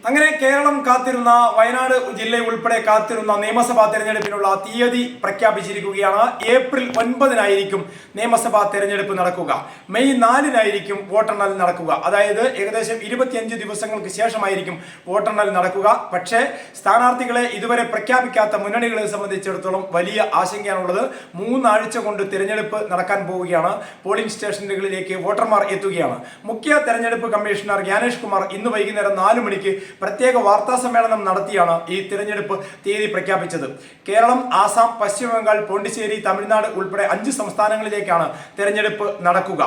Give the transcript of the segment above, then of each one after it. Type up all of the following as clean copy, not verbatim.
അങ്ങനെ കേരളം കാത്തിരുന്ന വയനാട് ജില്ല ഉൾപ്പെടെ കാത്തിരുന്ന നിയമസഭാ തെരഞ്ഞെടുപ്പിനുള്ള തീയതി പ്രഖ്യാപിച്ചിരിക്കുകയാണ്. ഏപ്രിൽ 9-നായിരിക്കും നിയമസഭാ തെരഞ്ഞെടുപ്പ് നടക്കുക. മെയ് 4-നായിരിക്കും വോട്ടെണ്ണൽ നടക്കുക. അതായത് ഏകദേശം 25 ദിവസങ്ങൾക്ക് ശേഷമായിരിക്കും വോട്ടെണ്ണൽ നടക്കുക. പക്ഷേ സ്ഥാനാർത്ഥികളെ ഇതുവരെ പ്രഖ്യാപിക്കാത്ത മുന്നണികളെ സംബന്ധിച്ചിടത്തോളം വലിയ ആശങ്കയാണുള്ളത്. 3 ആഴ്ച കൊണ്ട് തെരഞ്ഞെടുപ്പ് നടക്കാൻ പോവുകയാണ്. പോളിംഗ് സ്റ്റേഷനുകളിലേക്ക് വോട്ടർമാർ എത്തുകയാണ്. മുഖ്യ തെരഞ്ഞെടുപ്പ് കമ്മീഷണർ ജ്ഞാനേഷ് കുമാർ ഇന്ന് വൈകുന്നേരം 4 മണിക്ക് പ്രത്യേക വാർത്താ സമ്മേളനം നടത്തിയാണ് ഈ തിരഞ്ഞെടുപ്പ് തീയതി പ്രഖ്യാപിച്ചത്. കേരളം, ആസാം, പശ്ചിമ ബംഗാൾ, പോണ്ടിച്ചേരി, തമിഴ്നാട് ഉൾപ്പെടെ 5 സംസ്ഥാനങ്ങളിലേക്കാണ് തെരഞ്ഞെടുപ്പ് നടക്കുക.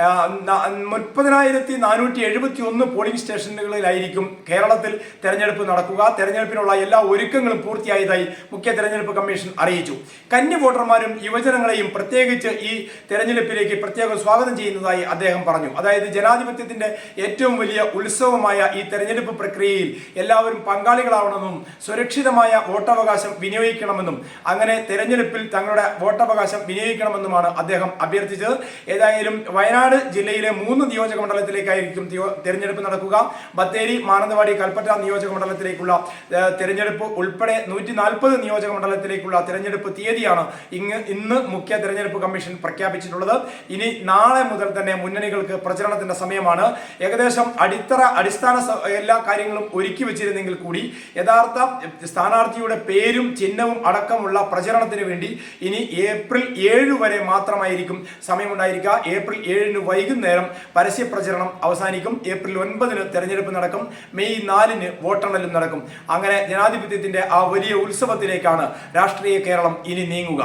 30,471 പോളിംഗ് സ്റ്റേഷനുകളിലായിരിക്കും കേരളത്തിൽ തെരഞ്ഞെടുപ്പ് നടക്കുക. തെരഞ്ഞെടുപ്പിനുള്ള എല്ലാ ഒരുക്കങ്ങളും പൂർത്തിയായതായി മുഖ്യ തെരഞ്ഞെടുപ്പ് കമ്മീഷൻ അറിയിച്ചു. കന്നി വോട്ടർമാരും യുവജനങ്ങളെയും പ്രത്യേകിച്ച് ഈ തെരഞ്ഞെടുപ്പിലേക്ക് പ്രത്യേകം സ്വാഗതം ചെയ്യുന്നതായി അദ്ദേഹം പറഞ്ഞു. അതായത് ജനാധിപത്യത്തിന്റെ ഏറ്റവും വലിയ ഉത്സവമായ ഈ തെരഞ്ഞെടുപ്പ് പ്രക്രിയയിൽ എല്ലാവരും പങ്കാളികളാവണമെന്നും സുരക്ഷിതമായ വോട്ടവകാശം വിനിയോഗിക്കണമെന്നും അങ്ങനെ തെരഞ്ഞെടുപ്പിൽ തങ്ങളുടെ വോട്ടവകാശം വിനിയോഗിക്കണമെന്നുമാണ് അദ്ദേഹം അഭ്യർത്ഥിച്ചത്. ഏതായാലും വയനാട് ജില്ലയിലെ 3 നിയോജക മണ്ഡലത്തിലേക്കായിരിക്കും തെരഞ്ഞെടുപ്പ് നടക്കുക. ബത്തേരി, മാനന്തവാടി, കൽപ്പറ്റ നിയോജക മണ്ഡലത്തിലേക്കുള്ള തെരഞ്ഞെടുപ്പ് ഉൾപ്പെടെ 140 നിയോജക മണ്ഡലത്തിലേക്കുള്ള തെരഞ്ഞെടുപ്പ് തീയതിയാണ് ഇന്ന് മുഖ്യ തെരഞ്ഞെടുപ്പ് കമ്മീഷൻ പ്രഖ്യാപിച്ചിട്ടുള്ളത്. ഇനി നാളെ മുതൽ തന്നെ മുന്നണികൾക്ക് പ്രചരണത്തിന്റെ സമയമാണ്. ഏകദേശം അടിസ്ഥാന എല്ലാ കാര്യങ്ങളും ഒരുക്കി വെച്ചിരുന്നെങ്കിൽ കൂടി യഥാർത്ഥ സ്ഥാനാർത്ഥിയുടെ പേരും ചിഹ്നവും അടക്കമുള്ള പ്രചരണത്തിന് വേണ്ടി ഇനി ഏപ്രിൽ 7 വരെ മാത്രമായിരിക്കും സമയമുണ്ടായിരിക്കുക. ഏപ്രിൽ 7 വൈകുന്നേരം പരസ്യ പ്രചരണം അവസാനിക്കും. ഏപ്രിൽ 9 തെരഞ്ഞെടുപ്പ് നടക്കും. മെയ് 4 വോട്ടെണ്ണലും നടക്കും. അങ്ങനെ ജനാധിപത്യത്തിന്റെ ആ വലിയ ഉത്സവത്തിലേക്കാണ് രാഷ്ട്രീയ കേരളം ഇനി നീങ്ങുക.